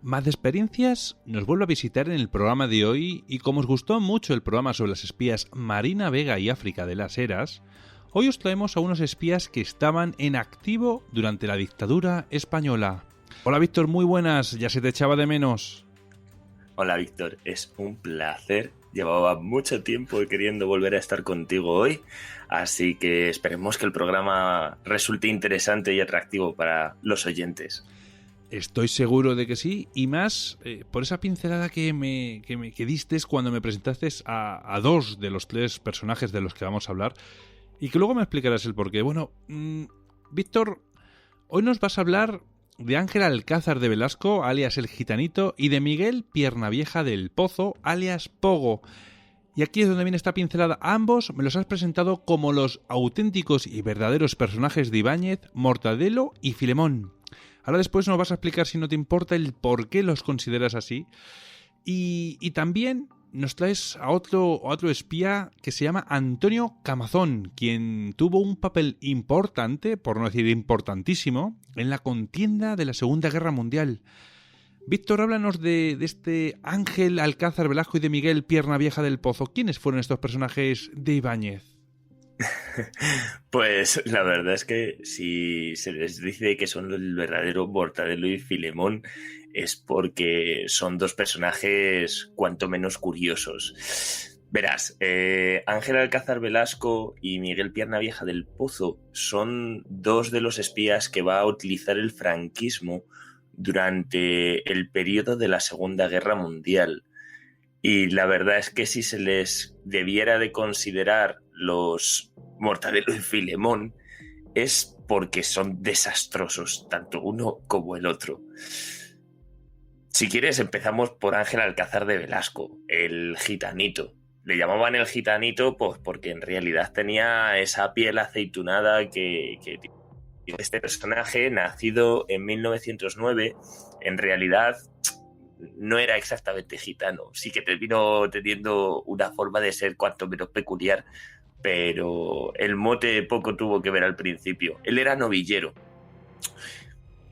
Más de Experiencias nos vuelve a visitar en el programa de hoy y como os gustó mucho el programa sobre las espías Marina Vega y África de las Heras, hoy os traemos a unos espías que estaban en activo durante la dictadura española. Hola Víctor, muy buenas, ya se te echaba de menos. Hola Víctor, es un placer. Llevaba mucho tiempo queriendo volver a estar contigo hoy, así que esperemos que el programa resulte interesante y atractivo para los oyentes. Estoy seguro de que sí, y más por esa pincelada que diste cuando me presentaste a dos de los tres personajes de los que vamos a hablar, y que luego me explicarás el porqué. Bueno, Víctor, hoy nos vas a hablar de Ángel Alcázar de Velasco, alias El Gitanito, y de Miguel Piernavieja del Pozo, alias Pogo. Y aquí es donde viene esta pincelada. Ambos me los has presentado como los auténticos y verdaderos personajes de Ibáñez, Mortadelo y Filemón. Ahora después nos vas a explicar, si no te importa, el por qué los consideras así. Y también nos traes a otro espía que se llama Antonio Camazón, quien tuvo un papel importante, por no decir importantísimo, en la contienda de la Segunda Guerra Mundial. Víctor, háblanos de este Ángel Alcázar Velasco y de Miguel Piernavieja del Pozo. ¿Quiénes fueron estos personajes de Ibáñez? Pues la verdad es que si se les dice que son el verdadero Mortadelo y Filemón es porque son dos personajes cuanto menos curiosos. Verás, Ángel Alcázar Velasco y Miguel Piernavieja del Pozo son dos de los espías que va a utilizar el franquismo durante el periodo de la Segunda Guerra Mundial. Y la verdad es que si se les debiera de considerar los Mortadelo y Filemón es porque son desastrosos, tanto uno como el otro. Si quieres, empezamos por Ángel Alcázar de Velasco, el gitanito. Le llamaban el gitanito pues porque en realidad tenía esa piel aceitunada que este personaje, nacido en 1909, en realidad no era exactamente gitano. Sí que terminó teniendo una forma de ser cuanto menos peculiar, pero el mote poco tuvo que ver al principio. Él era novillero.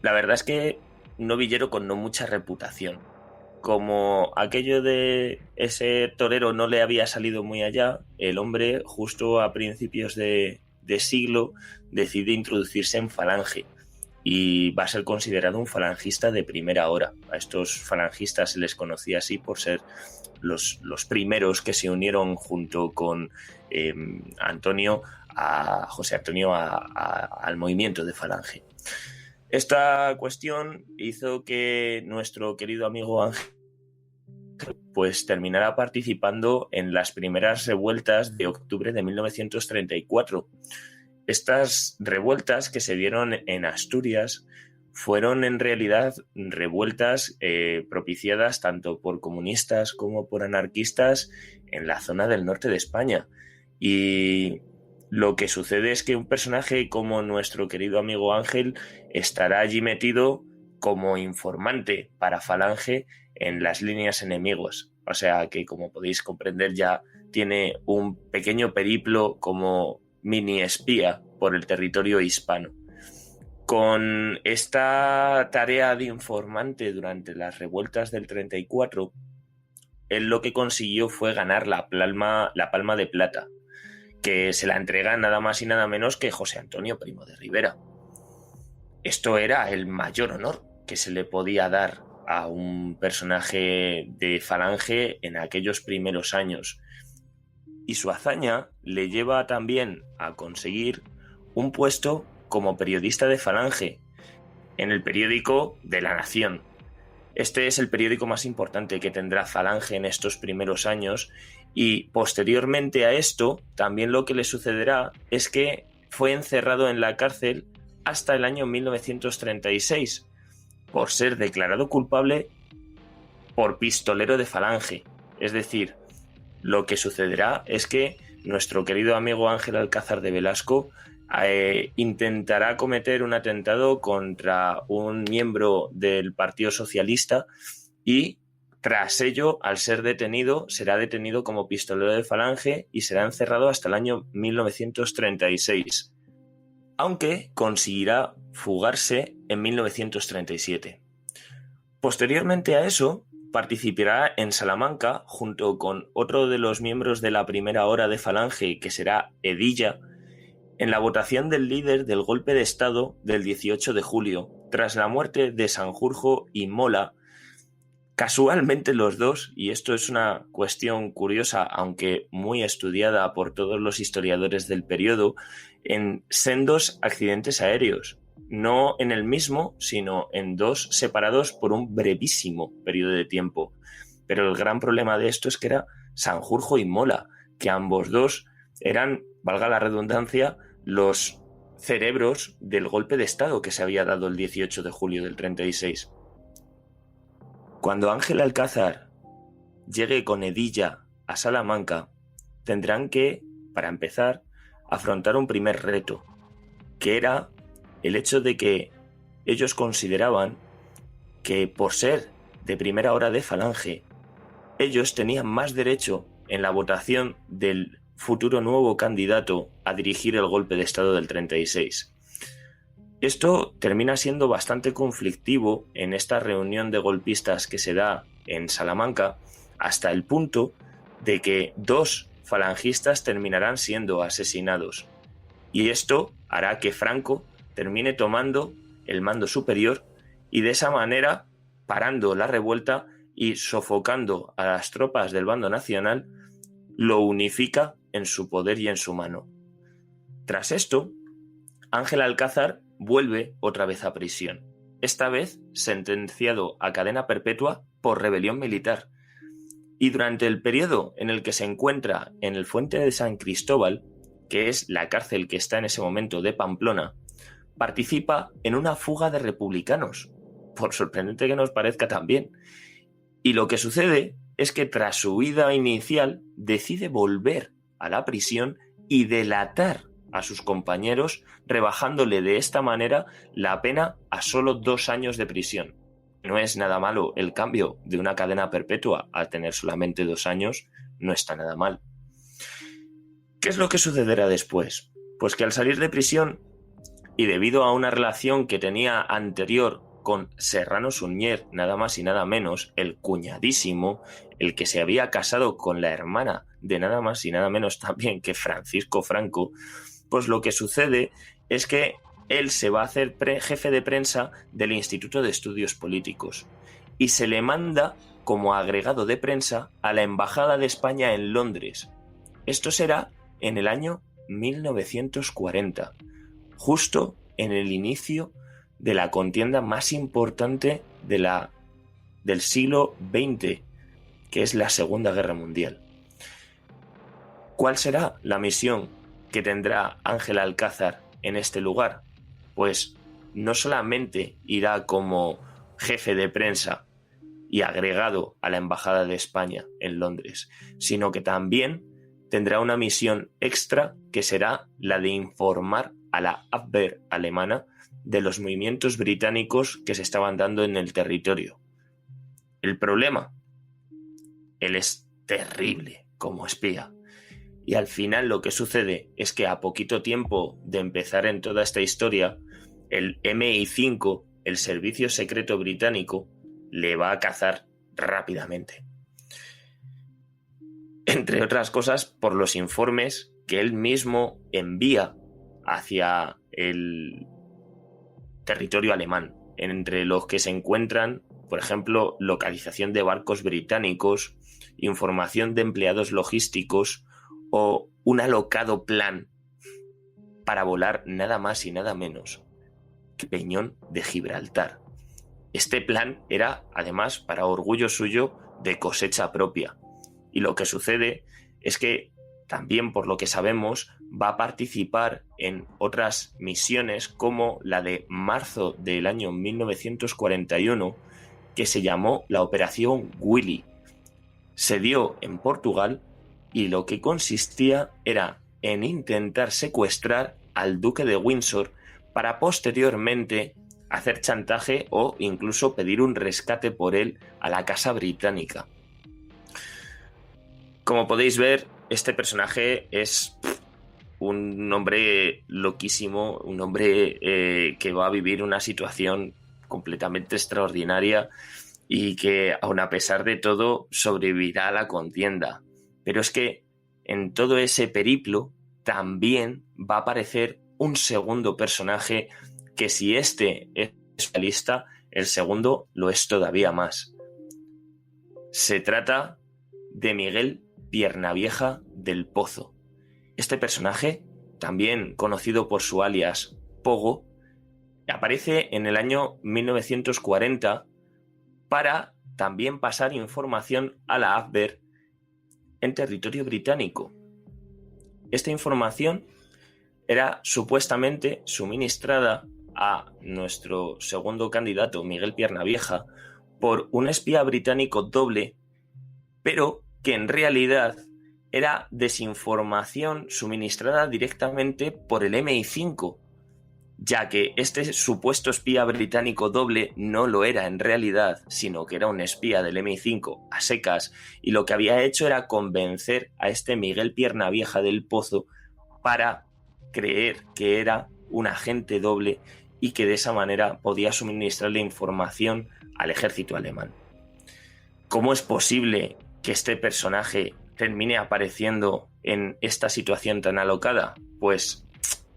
La verdad es que un novillero con no mucha reputación. Como aquello de ese torero no le había salido muy allá, el hombre, justo a principios de siglo, decide introducirse en Falange y va a ser considerado un falangista de primera hora. A estos falangistas se les conocía así por ser los primeros que se unieron junto con José Antonio al movimiento de Falange. Esta cuestión hizo que nuestro querido amigo Ángel pues terminara participando en las primeras revueltas de octubre de 1934. Estas revueltas que se dieron en Asturias fueron en realidad revueltas propiciadas tanto por comunistas como por anarquistas en la zona del norte de España. Y lo que sucede es que un personaje como nuestro querido amigo Ángel estará allí metido como informante para Falange en las líneas enemigos. O sea que, como podéis comprender, ya tiene un pequeño periplo como mini espía por el territorio hispano. Con esta tarea de informante durante las revueltas del 34, él lo que consiguió fue ganar la Palma de Plata, que se la entrega nada más y nada menos que José Antonio Primo de Rivera. Esto era el mayor honor que se le podía dar a un personaje de Falange en aquellos primeros años. Y su hazaña le lleva también a conseguir un puesto como periodista de Falange en el periódico de La Nación. Este es el periódico más importante que tendrá Falange en estos primeros años y posteriormente a esto también lo que le sucederá es que fue encerrado en la cárcel hasta el año 1936 por ser declarado culpable por pistolero de Falange. Es decir, lo que sucederá es que nuestro querido amigo Ángel Alcázar de Velasco intentará cometer un atentado contra un miembro del Partido Socialista y tras ello, al ser detenido, será detenido como pistolero de Falange y será encerrado hasta el año 1936, aunque conseguirá fugarse en 1937. Posteriormente a eso, participará en Salamanca junto con otro de los miembros de la primera hora de Falange, que será Hedilla, en la votación del líder del golpe de Estado del 18 de julio, tras la muerte de Sanjurjo y Mola. Casualmente los dos, y esto es una cuestión curiosa, aunque muy estudiada por todos los historiadores del periodo, en sendos accidentes aéreos. No en el mismo, sino en dos separados por un brevísimo periodo de tiempo. Pero el gran problema de esto es que era Sanjurjo y Mola, que ambos dos eran, valga la redundancia, los cerebros del golpe de Estado que se había dado el 18 de julio del 36. Cuando Ángel Alcázar llegue con Hedilla a Salamanca, tendrán que, para empezar, afrontar un primer reto, que era el hecho de que ellos consideraban que por ser de primera hora de Falange, ellos tenían más derecho en la votación del futuro nuevo candidato a dirigir el golpe de Estado del 36. Esto termina siendo bastante conflictivo en esta reunión de golpistas que se da en Salamanca, hasta el punto de que 2 falangistas terminarán siendo asesinados. Y esto hará que Franco termine tomando el mando superior y de esa manera parando la revuelta y sofocando a las tropas del bando nacional, lo unifica en su poder y en su mano. Tras esto, Ángel Alcázar vuelve otra vez a prisión, esta vez sentenciado a cadena perpetua por rebelión militar. Y durante el periodo en el que se encuentra en el Fuente de San Cristóbal, que es la cárcel que está en ese momento de Pamplona, participa en una fuga de republicanos, por sorprendente que nos parezca también. Y lo que sucede es que tras su huida inicial decide volver a la prisión y delatar a sus compañeros, rebajándole de esta manera la pena a solo 2 años de prisión. No es nada malo el cambio de una cadena perpetua a tener solamente 2 años, no está nada mal. ¿Qué es lo que sucederá después? Pues que al salir de prisión, y debido a una relación que tenía anterior con Serrano Suñer, nada más y nada menos, el cuñadísimo, el que se había casado con la hermana de nada más y nada menos también que Francisco Franco, pues lo que sucede es que él se va a hacer jefe de prensa del Instituto de Estudios Políticos y se le manda como agregado de prensa a la Embajada de España en Londres. Esto será en el año 1940, justo en el inicio de la contienda más importante del siglo XX, que es la Segunda Guerra Mundial. ¿Cuál será la misión que tendrá Ángel Alcázar en este lugar? Pues no solamente irá como jefe de prensa y agregado a la Embajada de España en Londres, sino que también tendrá una misión extra que será la de informar a la Abwehr alemana de los movimientos británicos que se estaban dando en el territorio. El problema, él es terrible como espía. Y al final lo que sucede es que a poquito tiempo de empezar en toda esta historia, el MI5, el servicio secreto británico, le va a cazar rápidamente. Entre otras cosas, por los informes que él mismo envía hacia el territorio alemán, entre los que se encuentran, por ejemplo, localización de barcos británicos, información de empleados logísticos o un alocado plan para volar nada más y nada menos que Peñón de Gibraltar. Este plan era, además, para orgullo suyo, de cosecha propia. Y lo que sucede es que también, por lo que sabemos, va a participar en otras misiones como la de marzo del año 1941, que se llamó la Operación Willy. Se dio en Portugal y lo que consistía era en intentar secuestrar al duque de Windsor para posteriormente hacer chantaje o incluso pedir un rescate por él a la Casa Británica. Como podéis ver, este personaje es un hombre loquísimo, un hombre que va a vivir una situación completamente extraordinaria y que, aun a pesar de todo, sobrevivirá a la contienda. Pero es que en todo ese periplo también va a aparecer un segundo personaje que, si este es realista, el segundo lo es todavía más. Se trata de Miguel Piernavieja del Pozo. Este personaje, también conocido por su alias Pogo, aparece en el año 1940 para también pasar información a la Abwehr en territorio británico. Esta información era supuestamente suministrada a nuestro segundo candidato, Miguel Piernavieja, por un espía británico doble, pero que en realidad era desinformación suministrada directamente por el MI5, ya que este supuesto espía británico doble no lo era en realidad, sino que era un espía del MI5 a secas, y lo que había hecho era convencer a este Miguel Piernavieja del Pozo para creer que era un agente doble y que de esa manera podía suministrarle información al ejército alemán. ¿Cómo es posible que este personaje termine apareciendo en esta situación tan alocada? Pues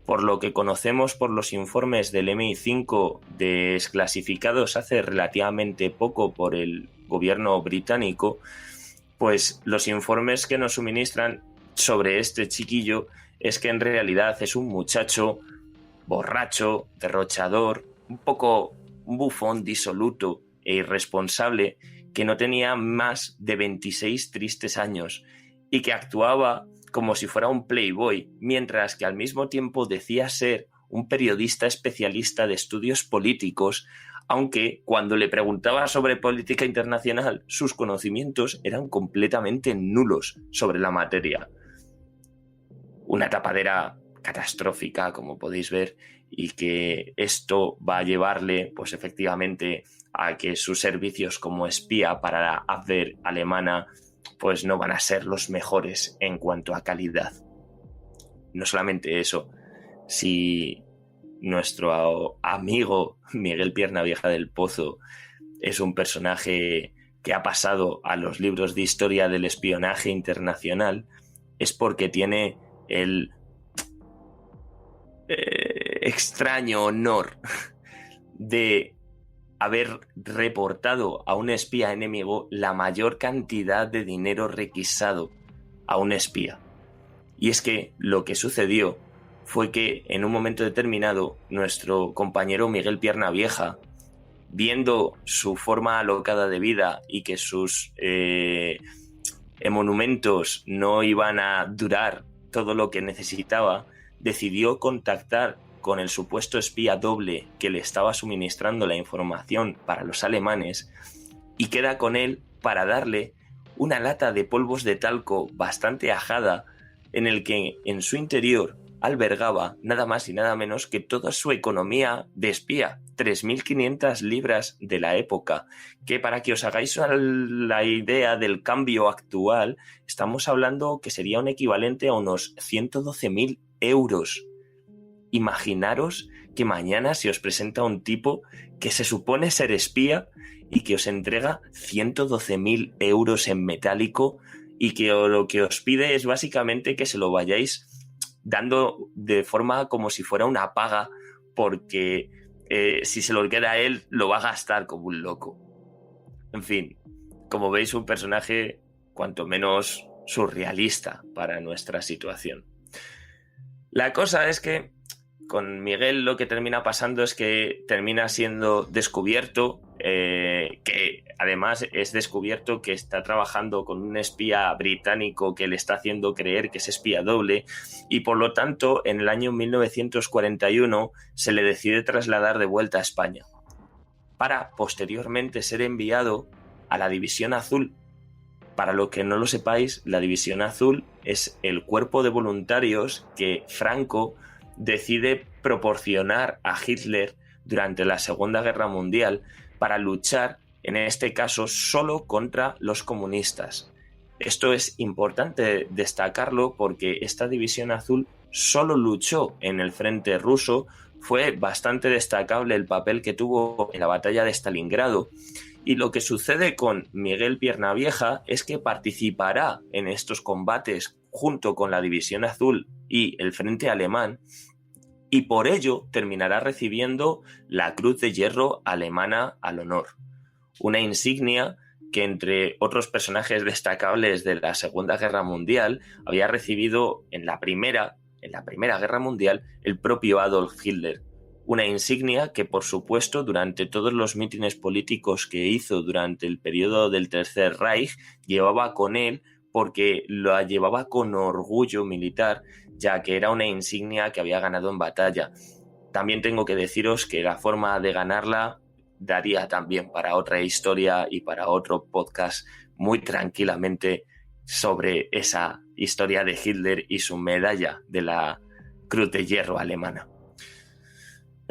por lo que conocemos por los informes del MI5 desclasificados hace relativamente poco por el gobierno británico, pues los informes que nos suministran sobre este chiquillo es que en realidad es un muchacho borracho, derrochador, un poco bufón, disoluto e irresponsable, que no tenía más de 26 tristes años y que actuaba como si fuera un playboy, mientras que al mismo tiempo decía ser un periodista especialista de estudios políticos, aunque cuando le preguntaba sobre política internacional, sus conocimientos eran completamente nulos sobre la materia. Una tapadera catastrófica, como podéis ver, y que esto va a llevarle, pues efectivamente, a que sus servicios como espía para la Abwehr alemana pues no van a ser los mejores en cuanto a calidad. No solamente eso, si nuestro amigo Miguel Piernavieja del Pozo es un personaje que ha pasado a los libros de historia del espionaje internacional, es porque tiene el extraño honor de haber reportado a un espía enemigo la mayor cantidad de dinero requisado a un espía. Y es que lo que sucedió fue que en un momento determinado nuestro compañero Miguel Piernavieja, viendo su forma alocada de vida y que sus monumentos no iban a durar todo lo que necesitaba, decidió contactar con el supuesto espía doble que le estaba suministrando la información para los alemanes y queda con él para darle una lata de polvos de talco bastante ajada en el que en su interior albergaba nada más y nada menos que toda su economía de espía, 3.500 libras de la época, que para que os hagáis la idea del cambio actual, estamos hablando que sería un equivalente a unos 112.000 euros. Imaginaros que mañana se os presenta un tipo que se supone ser espía y que os entrega 112.000 euros en metálico y que lo que os pide es básicamente que se lo vayáis dando de forma como si fuera una paga, porque si se lo queda a él lo va a gastar como un loco. En fin, como veis, un personaje cuanto menos surrealista para nuestra situación. La cosa es que con Miguel lo que termina pasando es que termina siendo descubierto, que además es descubierto que está trabajando con un espía británico que le está haciendo creer que es espía doble, y por lo tanto en el año 1941 se le decide trasladar de vuelta a España para posteriormente ser enviado a la División Azul. Para los que no lo sepáis, la División Azul es el cuerpo de voluntarios que Franco decide proporcionar a Hitler durante la Segunda Guerra Mundial para luchar, en este caso, solo contra los comunistas. Esto es importante destacarlo porque esta División Azul solo luchó en el frente ruso. Fue bastante destacable el papel que tuvo en la batalla de Stalingrado Y lo que sucede con Miguel Piernavieja es que participará en estos combates junto con la División Azul y el Frente Alemán, y por ello terminará recibiendo la Cruz de Hierro alemana al honor, una insignia que, entre otros personajes destacables de la Segunda Guerra Mundial, había recibido en la Primera Guerra Mundial el propio Adolf Hitler. Una insignia que, por supuesto, durante todos los mítines políticos que hizo durante el periodo del Tercer Reich, llevaba con él, porque la llevaba con orgullo militar, ya que era una insignia que había ganado en batalla. También tengo que deciros que la forma de ganarla daría también para otra historia y para otro podcast muy tranquilamente sobre esa historia de Hitler y su medalla de la Cruz de Hierro alemana.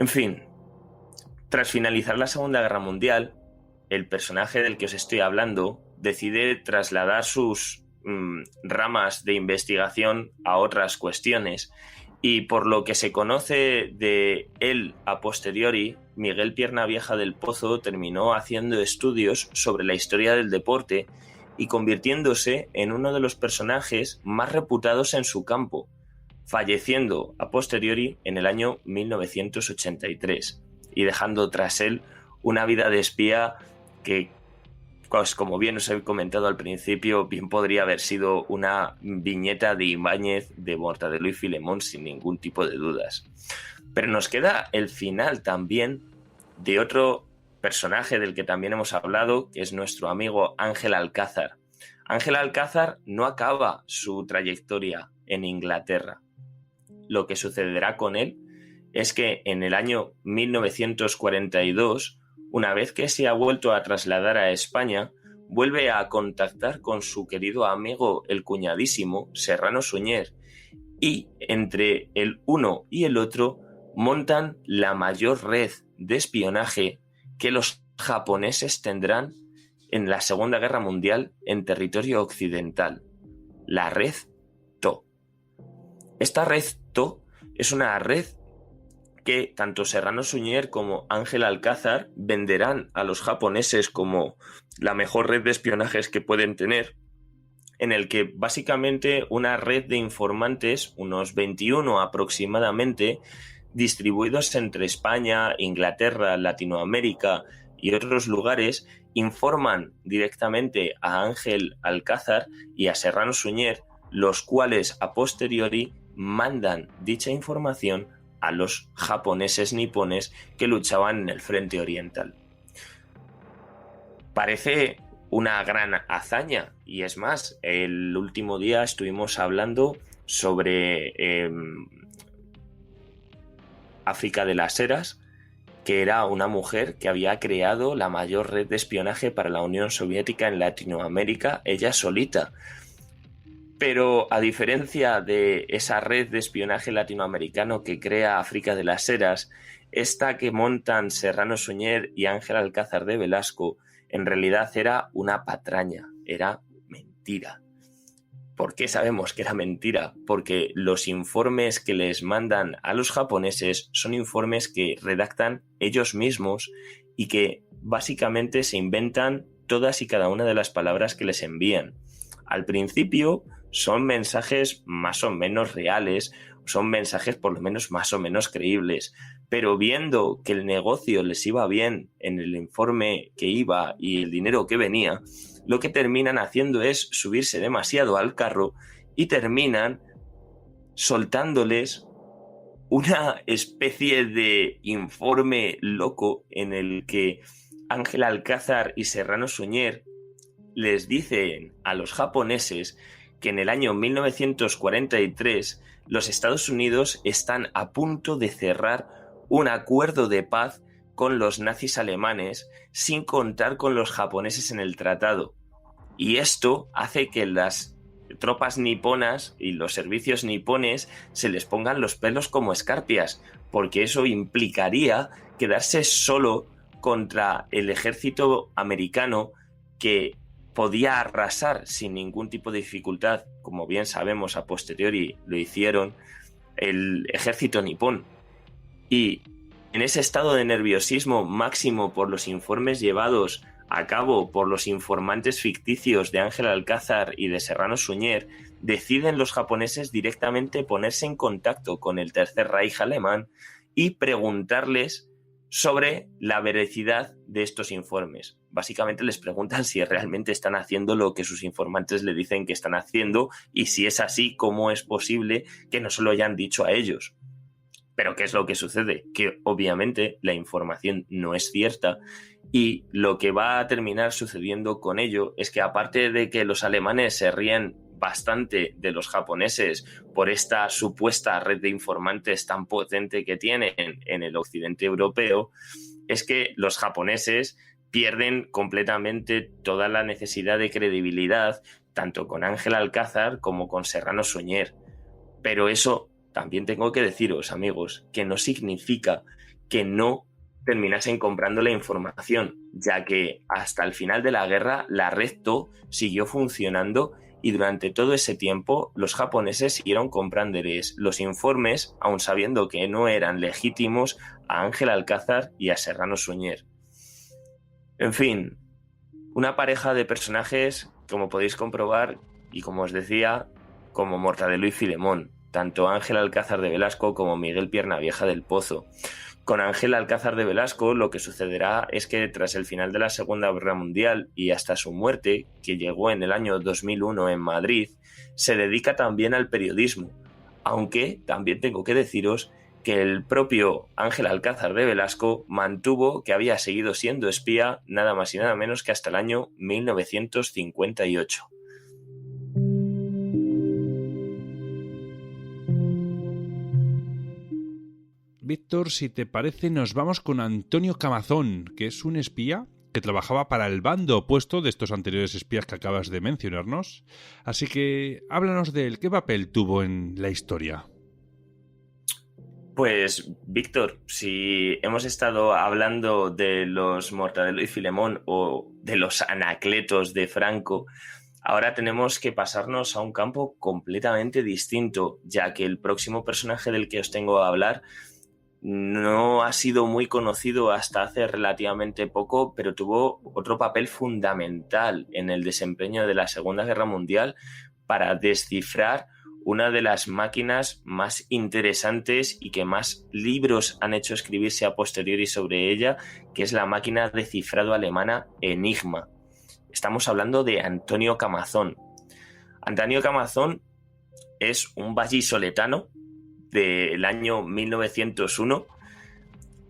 En fin, tras finalizar la Segunda Guerra Mundial, el personaje del que os estoy hablando decide trasladar sus ramas de investigación a otras cuestiones, y por lo que se conoce de él a posteriori, Miguel Piernavieja del Pozo terminó haciendo estudios sobre la historia del deporte y convirtiéndose en uno de los personajes más reputados en su campo, falleciendo a posteriori en el año 1983 y dejando tras él una vida de espía que, pues, como bien os he comentado al principio, bien podría haber sido una viñeta de Ibáñez, de Mortadelo y Filemón, sin ningún tipo de dudas. Pero nos queda el final también de otro personaje del que también hemos hablado, que es nuestro amigo Ángel Alcázar. Ángel Alcázar no acaba su trayectoria en Inglaterra. Lo que sucederá con él es que en el año 1942, una vez que se ha vuelto a trasladar a España, vuelve a contactar con su querido amigo, el cuñadísimo Serrano Suñer, y entre el uno y el otro montan la mayor red de espionaje que los japoneses tendrán en la Segunda Guerra Mundial en territorio occidental, la red TO. Esta red TO es una red que tanto Serrano Suñer como Ángel Alcázar venderán a los japoneses como la mejor red de espionajes que pueden tener, en el que básicamente una red de informantes, unos 21 aproximadamente, distribuidos entre España, Inglaterra, Latinoamérica y otros lugares, informan directamente a Ángel Alcázar y a Serrano Suñer, los cuales a posteriori mandan dicha información a los japoneses nipones que luchaban en el frente oriental. Parece una gran hazaña, y es más, el último día estuvimos hablando sobre África de las Heras, que era una mujer que había creado la mayor red de espionaje para la Unión Soviética en Latinoamérica, ella solita. Pero a diferencia de esa red de espionaje latinoamericano que crea África de las Heras, esta que montan Serrano Suñer y Ángel Alcázar de Velasco en realidad era una patraña, era mentira. ¿Por qué sabemos que era mentira? Porque los informes que les mandan a los japoneses son informes que redactan ellos mismos y que básicamente se inventan todas y cada una de las palabras que les envían. Al principio son mensajes más o menos reales, son mensajes por lo menos más o menos creíbles, pero viendo que el negocio les iba bien en el informe que iba y el dinero que venía, lo que terminan haciendo es subirse demasiado al carro y terminan soltándoles una especie de informe loco en el que Ángel Alcázar y Serrano Suñer les dicen a los japoneses que en el año 1943 los Estados Unidos están a punto de cerrar un acuerdo de paz con los nazis alemanes sin contar con los japoneses en el tratado. Y esto hace que las tropas niponas y los servicios nipones se les pongan los pelos como escarpias, porque eso implicaría quedarse solo contra el ejército americano, que podía arrasar sin ningún tipo de dificultad, como bien sabemos a posteriori lo hicieron, el ejército nipón. Y en ese estado de nerviosismo máximo por los informes llevados a cabo por los informantes ficticios de Ángel Alcázar y de Serrano Suñer, deciden los japoneses directamente ponerse en contacto con el Tercer Reich alemán y preguntarles sobre la veracidad de estos informes. Básicamente les preguntan si realmente están haciendo lo que sus informantes le dicen que están haciendo, y si es así, ¿cómo es posible que no se lo hayan dicho a ellos? Pero ¿qué es lo que sucede? Que obviamente la información no es cierta, y lo que va a terminar sucediendo con ello es que, aparte de que los alemanes se ríen bastante de los japoneses por esta supuesta red de informantes tan potente que tienen en el occidente europeo, es que los japoneses pierden completamente toda la necesidad de credibilidad, tanto con Ángel Alcázar como con Serrano Suñer. Pero eso también tengo que deciros, amigos, que no significa que no terminasen comprando la información, ya que hasta el final de la guerra la red TO siguió funcionando, y durante todo ese tiempo los japoneses siguieron comprándoles los informes, aun sabiendo que no eran legítimos, a Ángel Alcázar y a Serrano Suñer. En fin, una pareja de personajes, como podéis comprobar, y como os decía, como Mortadelo y Filemón, tanto Ángel Alcázar de Velasco como Miguel Piernavieja del Pozo. Con Ángel Alcázar de Velasco lo que sucederá es que tras el final de la Segunda Guerra Mundial y hasta su muerte, que llegó en el año 2001 en Madrid, se dedica también al periodismo, aunque también tengo que deciros que el propio Ángel Alcázar de Velasco mantuvo que había seguido siendo espía nada más y nada menos que hasta el año 1958. Víctor, si te parece, nos vamos con Antonio Camazón, que es un espía que trabajaba para el bando opuesto de estos anteriores espías que acabas de mencionarnos. Así que háblanos de él. ¿Qué papel tuvo en la historia? Pues, Víctor, si hemos estado hablando de los Mortadelo y Filemón o de los Anacletos de Franco, ahora tenemos que pasarnos a un campo completamente distinto, ya que el próximo personaje del que os tengo a hablar no ha sido muy conocido hasta hace relativamente poco, pero tuvo otro papel fundamental en el desempeño de la Segunda Guerra Mundial para descifrar una de las máquinas más interesantes y que más libros han hecho escribirse a posteriori sobre ella, que es la máquina de cifrado alemana Enigma. Estamos hablando de Antonio Camazón. Antonio Camazón es un vallisoletano del año 1901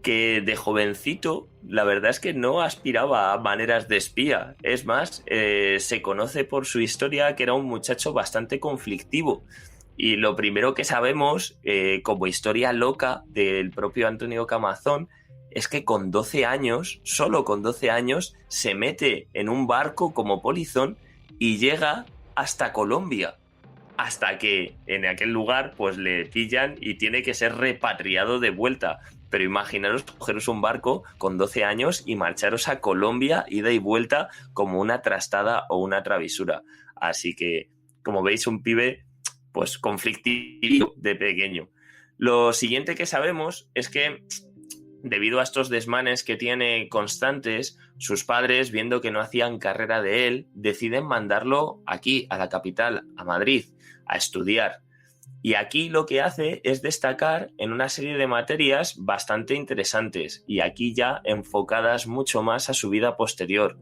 que de jovencito la verdad es que no aspiraba a maneras de espía. Es más, se conoce por su historia que era un muchacho bastante conflictivo, y lo primero que sabemos como historia loca del propio Antonio Camazón es que con 12 años, solo con 12 años, se mete en un barco como polizón y llega hasta Colombia, hasta que en aquel lugar pues le pillan y tiene que ser repatriado de vuelta. Pero imaginaros cogeros un barco con 12 años y marcharos a Colombia, ida y vuelta, como una trastada o una travesura. Así que, como veis, un pibe pues conflictivo de pequeño. Lo siguiente que sabemos es que, debido a estos desmanes que tiene constantes, sus padres, viendo que no hacían carrera de él, deciden mandarlo aquí, a la capital, a Madrid, a estudiar. Y aquí lo que hace es destacar en una serie de materias bastante interesantes, y aquí ya enfocadas mucho más a su vida posterior.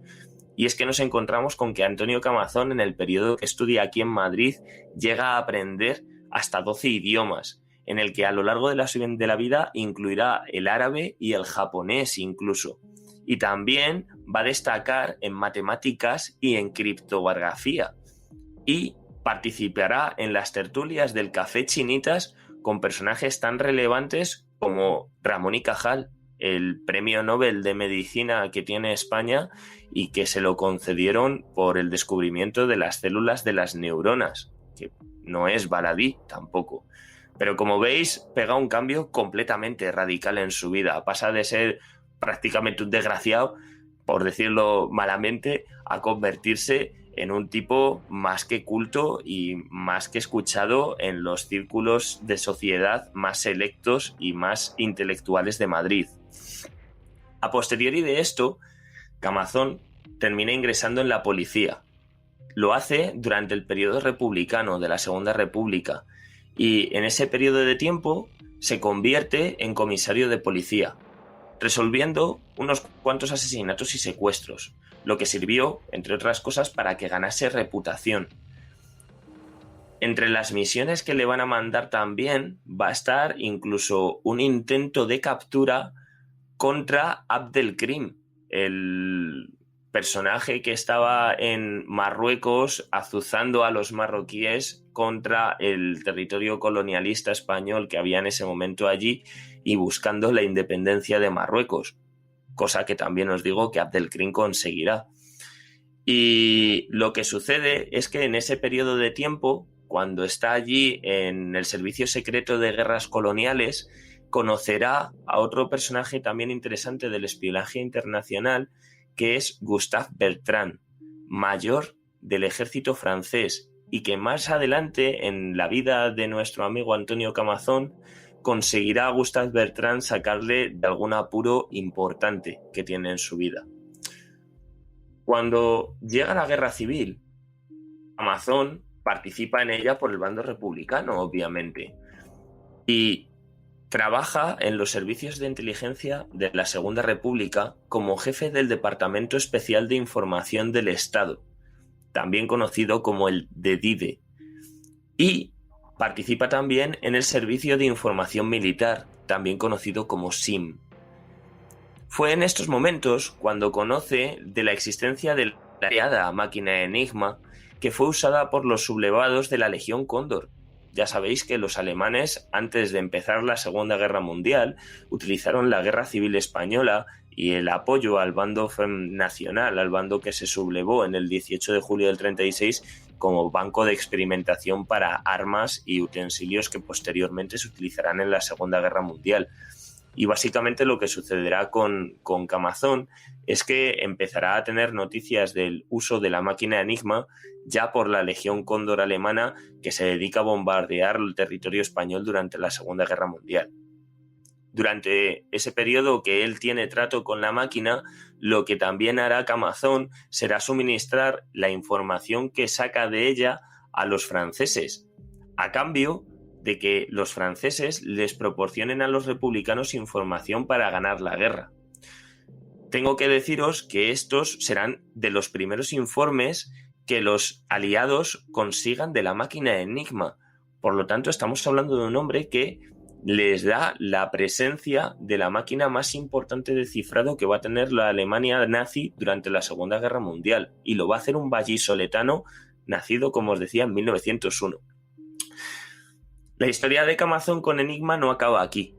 Y es que nos encontramos con que Antonio Camazón, en el periodo que estudia aquí en Madrid, llega a aprender hasta 12 idiomas, en el que a lo largo de la vida incluirá el árabe y el japonés incluso. Y también va a destacar en matemáticas y en criptografía. Y participará en las tertulias del Café Chinitas con personajes tan relevantes como Ramón y Cajal, el premio Nobel de Medicina que tiene España y que se lo concedieron por el descubrimiento de las células de las neuronas, que no es baladí tampoco. Pero como veis, pega un cambio completamente radical en su vida. Pasa de ser prácticamente un desgraciado, por decirlo malamente, a convertirse en un tipo más que culto y más que escuchado en los círculos de sociedad más selectos y más intelectuales de Madrid. A posteriori de esto, Camazón termina ingresando en la policía. Lo hace durante el periodo republicano de la Segunda República y en ese periodo de tiempo se convierte en comisario de policía, resolviendo unos cuantos asesinatos y secuestros, lo que sirvió, entre otras cosas, para que ganase reputación. Entre las misiones que le van a mandar también va a estar incluso un intento de captura contra Abdelkrim, el personaje que estaba en Marruecos azuzando a los marroquíes contra el territorio colonialista español que había en ese momento allí y buscando la independencia de Marruecos, cosa que también os digo que Abdelkrim conseguirá. Y lo que sucede es que en ese periodo de tiempo, cuando está allí en el servicio secreto de guerras coloniales, conocerá a otro personaje también interesante del espionaje internacional, que es Gustave Bertrand, mayor del ejército francés, y que más adelante en la vida de nuestro amigo Antonio Camazón conseguirá a Gustave Bertrand sacarle de algún apuro importante que tiene en su vida. Cuando llega la guerra civil, Camazón participa en ella por el bando republicano, obviamente, y trabaja en los servicios de inteligencia de la Segunda República como jefe del Departamento Especial de Información del Estado, también conocido como el DEDIDE, y participa también en el Servicio de Información Militar, también conocido como SIM. Fue en estos momentos cuando conoce de la existencia de la creada máquina Enigma, que fue usada por los sublevados de la Legión Cóndor. Ya sabéis que los alemanes, antes de empezar la Segunda Guerra Mundial, utilizaron la Guerra Civil Española y el apoyo al bando nacional, al bando que se sublevó en el 18 de julio del 36, como banco de experimentación para armas y utensilios que posteriormente se utilizarán en la Segunda Guerra Mundial. Y básicamente lo que sucederá con Camazón es que empezará a tener noticias del uso de la máquina Enigma ya por la Legión Cóndor alemana, que se dedica a bombardear el territorio español durante la Segunda Guerra Mundial. Durante ese periodo que él tiene trato con la máquina, lo que también hará Camazón será suministrar la información que saca de ella a los franceses, a cambio de que los franceses les proporcionen a los republicanos información para ganar la guerra. Tengo que deciros que estos serán de los primeros informes que los aliados consigan de la máquina Enigma. Por lo tanto, estamos hablando de un hombre que les da la presencia de la máquina más importante de cifrado que va a tener la Alemania nazi durante la Segunda Guerra Mundial, y lo va a hacer un vallisoletano nacido, como os decía, en 1901. La historia de Camazón con Enigma no acaba aquí.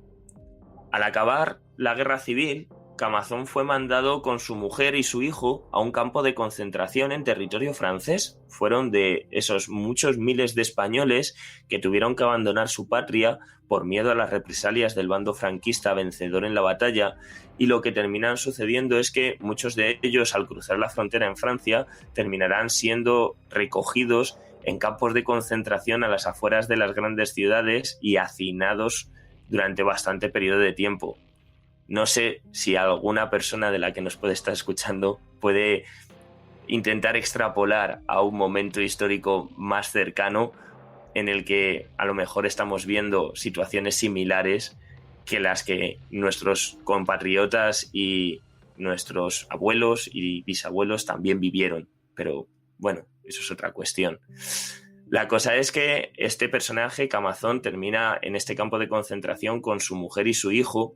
Al acabar la guerra civil, Camazón fue mandado con su mujer y su hijo a un campo de concentración en territorio francés. Fueron de esos muchos miles de españoles que tuvieron que abandonar su patria por miedo a las represalias del bando franquista vencedor en la batalla, y lo que terminan sucediendo es que muchos de ellos, al cruzar la frontera en Francia, terminarán siendo recogidos en campos de concentración a las afueras de las grandes ciudades y hacinados durante bastante periodo de tiempo. No sé si alguna persona de la que nos puede estar escuchando puede intentar extrapolar a un momento histórico más cercano en el que a lo mejor estamos viendo situaciones similares que las que nuestros compatriotas y nuestros abuelos y bisabuelos también vivieron. Pero bueno, eso es otra cuestión. La cosa es que este personaje, Camazón, termina en este campo de concentración con su mujer y su hijo,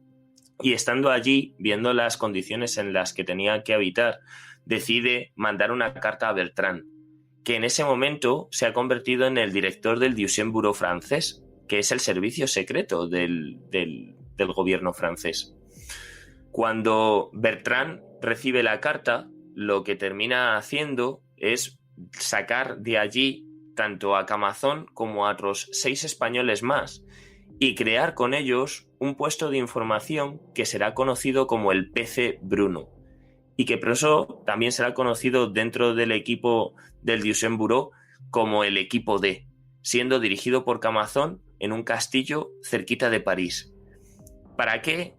y estando allí, viendo las condiciones en las que tenía que habitar, decide mandar una carta a Bertrand, que en ese momento se ha convertido en el director del Deuxième Bureau francés, que es el servicio secreto del gobierno francés. Cuando Bertrand recibe la carta, lo que termina haciendo es sacar de allí tanto a Camazón como a otros 6 españoles más y crear con ellos un puesto de información que será conocido como el PC Bruno, y que por eso también será conocido dentro del equipo del Deuxième Bureau como el equipo D, siendo dirigido por Camazón en un castillo cerquita de París. ¿Para qué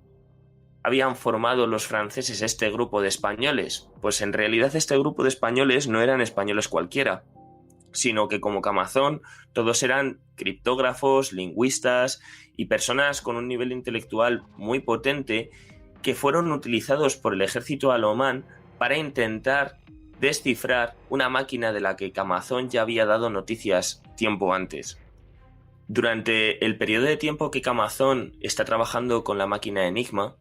habían formado los franceses este grupo de españoles? Pues en realidad este grupo de españoles no eran españoles cualquiera, sino que como Camazón todos eran criptógrafos, lingüistas y personas con un nivel intelectual muy potente que fueron utilizados por el ejército alomán para intentar descifrar una máquina de la que Camazón ya había dado noticias tiempo antes. Durante el periodo de tiempo que Camazón está trabajando con la máquina Enigma,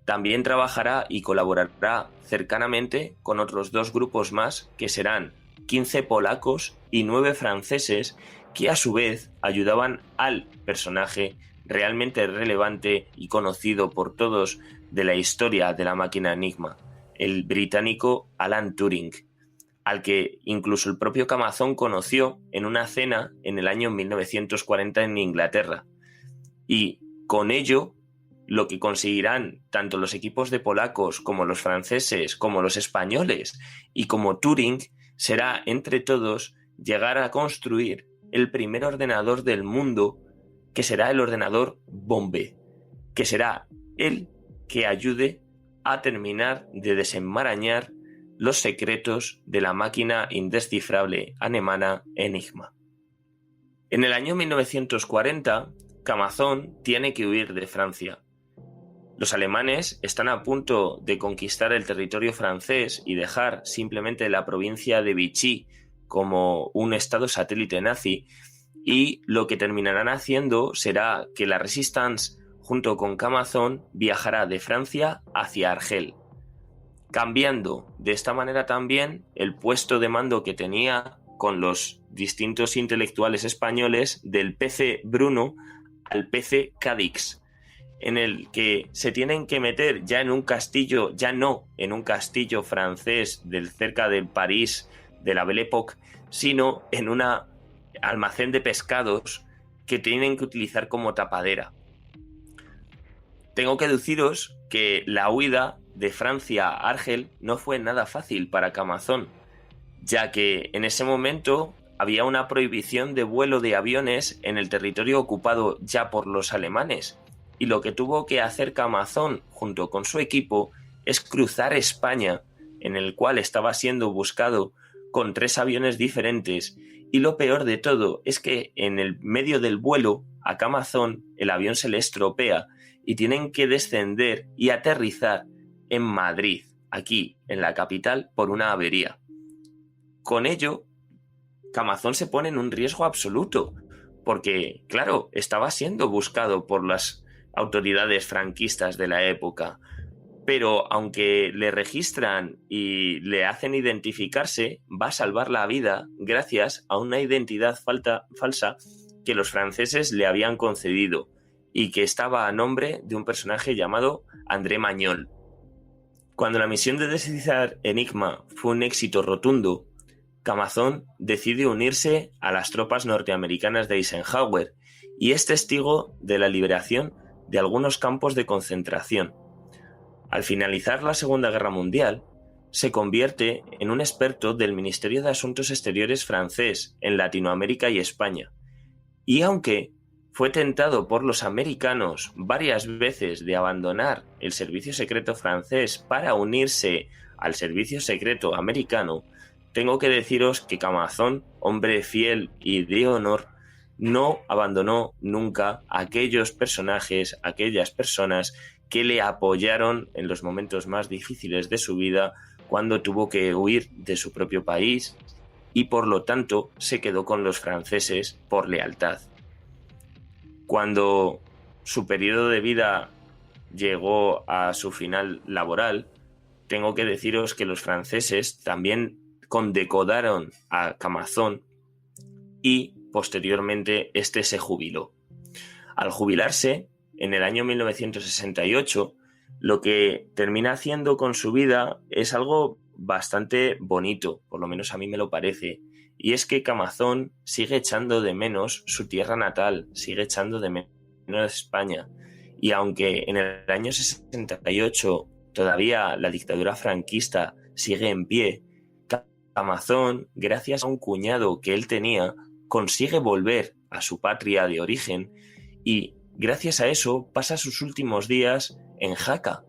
también trabajará y colaborará cercanamente con otros 2 grupos más, que serán 15 polacos y 9 franceses, que a su vez ayudaban al personaje realmente relevante y conocido por todos de la historia de la máquina Enigma, el británico Alan Turing, al que incluso el propio Camazón conoció en una cena en el año 1940 en Inglaterra. Y con ello, lo que conseguirán tanto los equipos de polacos como los franceses, como los españoles y como Turing, será entre todos llegar a construir el primer ordenador del mundo, que será el ordenador Bombe, que será el que ayude a terminar de desenmarañar los secretos de la máquina indescifrable alemana Enigma. En el año 1940, Camazón tiene que huir de Francia. Los alemanes están a punto de conquistar el territorio francés y dejar simplemente la provincia de Vichy como un estado satélite nazi, y lo que terminarán haciendo será que la Resistance, junto con Camazón, viajará de Francia hacia Argel, cambiando de esta manera también el puesto de mando que tenía con los distintos intelectuales españoles del PC Bruno al PC Cadix, en el que se tienen que meter ya en un castillo, ya no en un castillo francés cerca de París de la Belle Époque, sino en un almacén de pescados que tienen que utilizar como tapadera. Tengo que deciros que la huida de Francia a Argel no fue nada fácil para Camazón, ya que en ese momento había una prohibición de vuelo de aviones en el territorio ocupado ya por los alemanes, y lo que tuvo que hacer Camazón junto con su equipo es cruzar España, en el cual estaba siendo buscado con 3 aviones diferentes, y lo peor de todo es que en el medio del vuelo a Camazón el avión se le estropea y tienen que descender y aterrizar en Madrid, aquí en la capital, por una avería. Con ello, Camazón se pone en un riesgo absoluto, porque, claro, estaba siendo buscado por las autoridades franquistas de la época, pero aunque le registran y le hacen identificarse, va a salvar la vida gracias a una identidad falsa que los franceses le habían concedido y que estaba a nombre de un personaje llamado André Magnol. Cuando la misión de descifrar Enigma fue un éxito rotundo, Camazón decide unirse a las tropas norteamericanas de Eisenhower y es testigo de la liberación de algunos campos de concentración. Al finalizar la Segunda Guerra Mundial, se convierte en un experto del Ministerio de Asuntos Exteriores francés en Latinoamérica y España. Y aunque fue tentado por los americanos varias veces de abandonar el servicio secreto francés para unirse al servicio secreto americano, tengo que deciros que Camazón, hombre fiel y de honor, no abandonó nunca a aquellos personajes, aquellas personas que le apoyaron en los momentos más difíciles de su vida, cuando tuvo que huir de su propio país y por lo tanto se quedó con los franceses por lealtad. Cuando su periodo de vida llegó a su final laboral, tengo que deciros que los franceses también condecoraron a Camazón y posteriormente este se jubiló. Al jubilarse, en el año 1968, lo que termina haciendo con su vida es algo bastante bonito, por lo menos a mí me lo parece, y es que Camazón sigue echando de menos su tierra natal, sigue echando de menos España, y aunque en el año 68 todavía la dictadura franquista sigue en pie, Camazón, gracias a un cuñado que él tenía, consigue volver a su patria de origen y gracias a eso pasa sus últimos días en Jaca,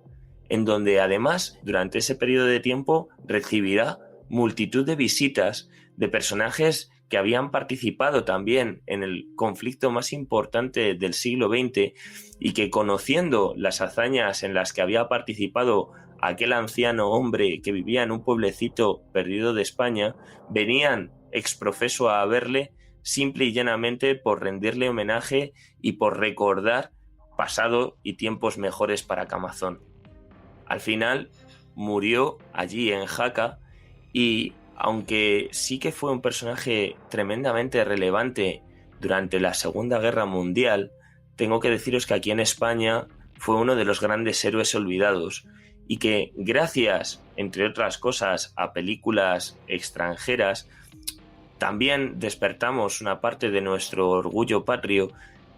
en donde además durante ese periodo de tiempo recibirá multitud de visitas de personajes que habían participado también en el conflicto más importante del siglo XX y que, conociendo las hazañas en las que había participado aquel anciano hombre que vivía en un pueblecito perdido de España, venían exprofeso a verle simple y llanamente por rendirle homenaje y por recordar pasado y tiempos mejores para Camazón. Al final murió allí en Jaca y, aunque sí que fue un personaje tremendamente relevante durante la Segunda Guerra Mundial, tengo que deciros que aquí en España fue uno de los grandes héroes olvidados y que, gracias, entre otras cosas, a películas extranjeras, también despertamos una parte de nuestro orgullo patrio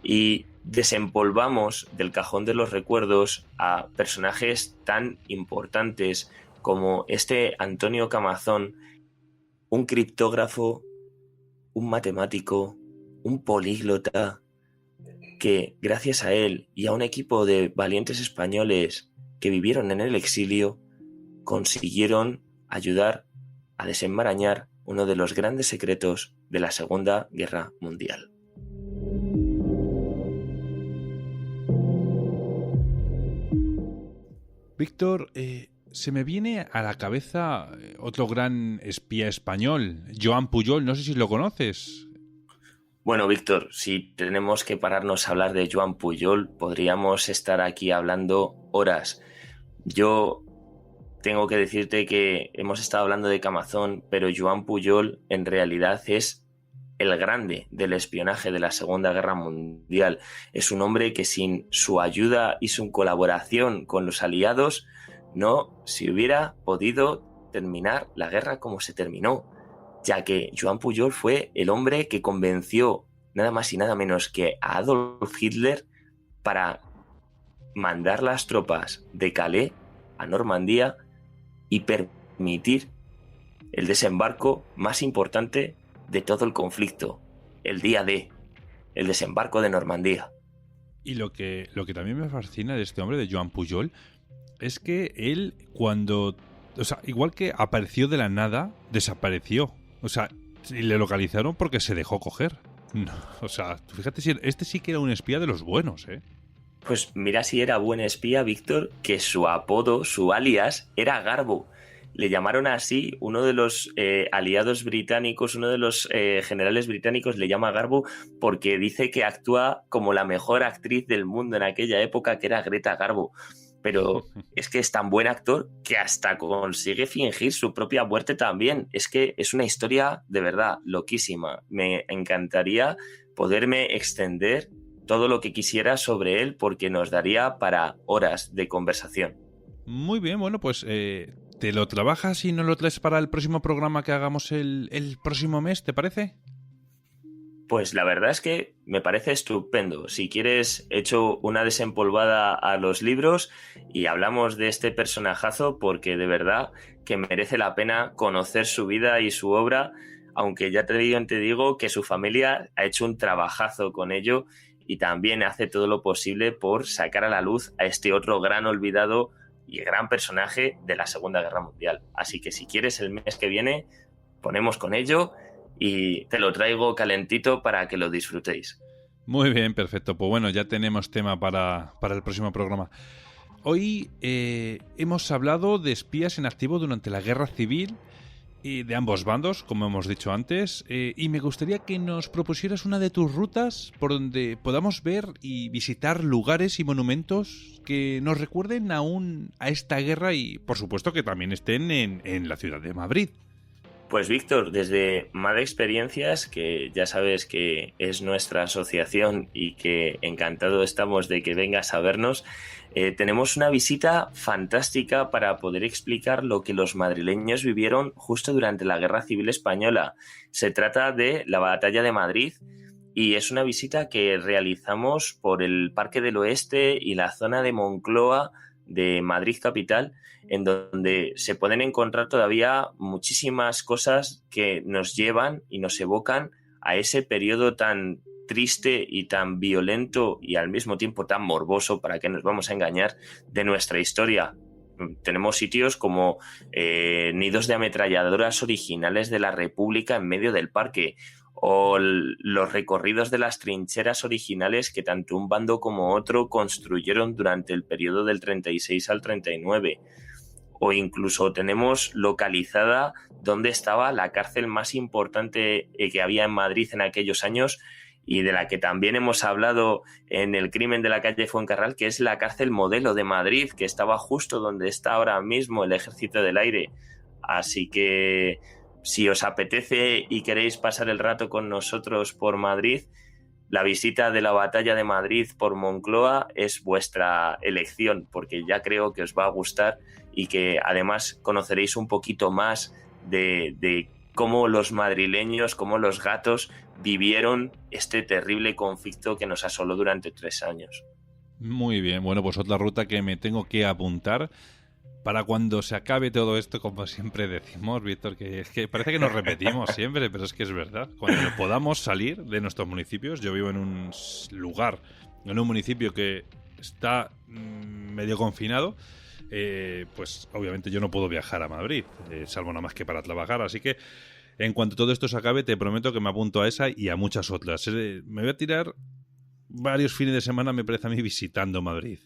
y desempolvamos del cajón de los recuerdos a personajes tan importantes como este Antonio Camazón, un criptógrafo, un matemático, un políglota, que gracias a él y a un equipo de valientes españoles que vivieron en el exilio, consiguieron ayudar a desenmarañar uno de los grandes secretos de la Segunda Guerra Mundial. Víctor, se me viene a la cabeza otro gran espía español, Joan Pujol, no sé si lo conoces. Bueno, Víctor, si tenemos que pararnos a hablar de Joan Pujol, podríamos estar aquí hablando horas. Yo tengo que decirte que hemos estado hablando de Camazón, pero Joan Pujol en realidad es el grande del espionaje de la Segunda Guerra Mundial. Es un hombre que sin su ayuda y su colaboración con los aliados no se hubiera podido terminar la guerra como se terminó, ya que Joan Pujol fue el hombre que convenció nada más y nada menos que a Adolf Hitler para mandar las tropas de Calais a Normandía y permitir el desembarco más importante de todo el conflicto, el día D, el desembarco de Normandía. Y lo que también me fascina de este hombre, de Joan Pujol, es que él cuando... O sea, igual que apareció de la nada, desapareció. O sea, y le localizaron porque se dejó coger. No, o sea, fíjate, este sí que era un espía de los buenos, ¿eh? Pues mira si era buen espía, Víctor, que su apodo, su alias, era Garbo. Le llamaron así, uno de los aliados británicos, uno de los generales británicos le llama Garbo porque dice que actúa como la mejor actriz del mundo en aquella época, que era Greta Garbo. Pero es que es tan buen actor que hasta consigue fingir su propia muerte también. Es que es una historia de verdad loquísima. Me encantaría poderme extender todo lo que quisiera sobre él porque nos daría para horas de conversación. Muy bien, bueno, pues ¿te lo trabajas y nos lo traes para el próximo programa que hagamos el próximo mes, te parece? Pues la verdad es que me parece estupendo. Si quieres, echo una desempolvada a los libros y hablamos de este personajazo porque de verdad que merece la pena conocer su vida y su obra, aunque ya te digo que su familia ha hecho un trabajazo con ello y también hace todo lo posible por sacar a la luz a este otro gran olvidado y gran personaje de la Segunda Guerra Mundial. Así que si quieres, el mes que viene ponemos con ello y te lo traigo calentito para que lo disfrutéis. Muy bien, perfecto. Pues bueno, ya tenemos tema para el próximo programa. Hoy hemos hablado de espías en activo durante la Guerra Civil y de ambos bandos, como hemos dicho antes, y me gustaría que nos propusieras una de tus rutas por donde podamos ver y visitar lugares y monumentos que nos recuerden aún a esta guerra y, por supuesto, que también estén en la ciudad de Madrid. Pues Víctor, desde Mad Experiencias, que ya sabes que es nuestra asociación y que encantado estamos de que vengas a vernos, tenemos una visita fantástica para poder explicar lo que los madrileños vivieron justo durante la Guerra Civil Española. Se trata de la Batalla de Madrid y es una visita que realizamos por el Parque del Oeste y la zona de Moncloa de Madrid capital, en donde se pueden encontrar todavía muchísimas cosas que nos llevan y nos evocan a ese periodo tan triste y tan violento y al mismo tiempo tan morboso, para que nos vamos a engañar, de nuestra historia. Tenemos sitios como nidos de ametralladoras originales de la República en medio del parque, o los recorridos de las trincheras originales que tanto un bando como otro construyeron durante el periodo del 36 al 39. O incluso tenemos localizada dónde estaba la cárcel más importante que había en Madrid en aquellos años, y de la que también hemos hablado en el crimen de la calle Fuencarral, que es la cárcel Modelo de Madrid, que estaba justo donde está ahora mismo el Ejército del Aire. Así que si os apetece y queréis pasar el rato con nosotros por Madrid, la visita de la Batalla de Madrid por Moncloa es vuestra elección, porque ya creo que os va a gustar y que además conoceréis un poquito más de cómo los madrileños, cómo los gatos vivieron este terrible conflicto que nos asoló durante 3 años. Muy bien, bueno, pues otra ruta que me tengo que apuntar para cuando se acabe todo esto, como siempre decimos, Víctor, que es que parece que nos repetimos siempre, pero es que es verdad. Cuando podamos salir de nuestros municipios, yo vivo en un lugar, en un municipio que está medio confinado, pues obviamente yo no puedo viajar a Madrid, salvo nada más que para trabajar, así que en cuanto todo esto se acabe, te prometo que me apunto a esa y a muchas otras. Me voy a tirar varios fines de semana, me parece a mí, visitando Madrid.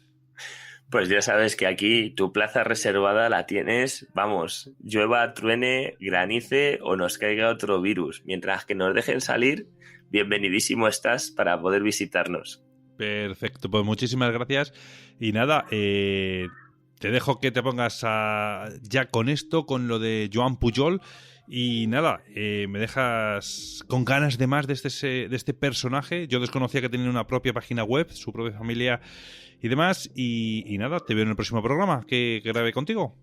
Pues ya sabes que aquí tu plaza reservada la tienes, vamos, llueva, truene, granice o nos caiga otro virus. Mientras que nos dejen salir, bienvenidísimo estás para poder visitarnos. Perfecto, pues muchísimas gracias. Y nada, te dejo que te pongas ya con esto, con lo de Joan Pujol. Y nada, me dejas con ganas de más de este personaje. Yo desconocía que tenía una propia página web, su propia familia y demás. Y nada, te veo en el próximo programa que grabe contigo.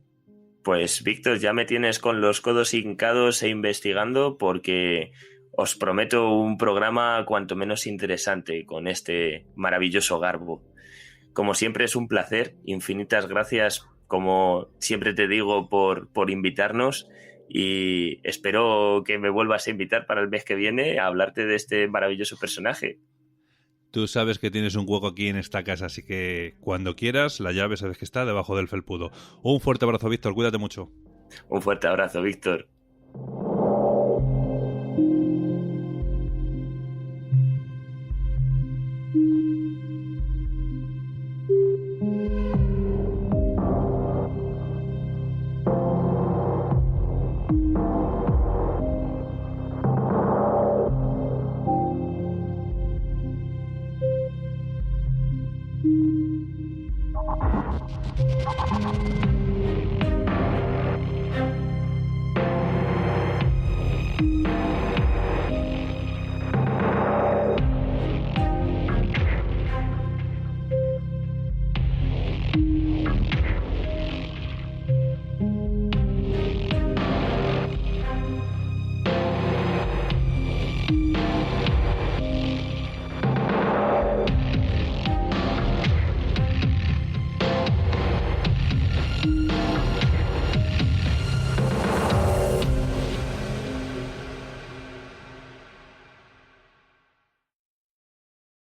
Pues Víctor, ya me tienes con los codos hincados e investigando, porque os prometo un programa cuanto menos interesante con este maravilloso garbo. Como siempre es un placer, infinitas gracias, como siempre te digo, por invitarnos. Y espero que me vuelvas a invitar para el mes que viene a hablarte de este maravilloso personaje. Tú sabes que tienes un hueco aquí en esta casa, así que cuando quieras, la llave sabes que está debajo del felpudo. Un fuerte abrazo, Víctor, cuídate mucho. Un fuerte abrazo, Víctor.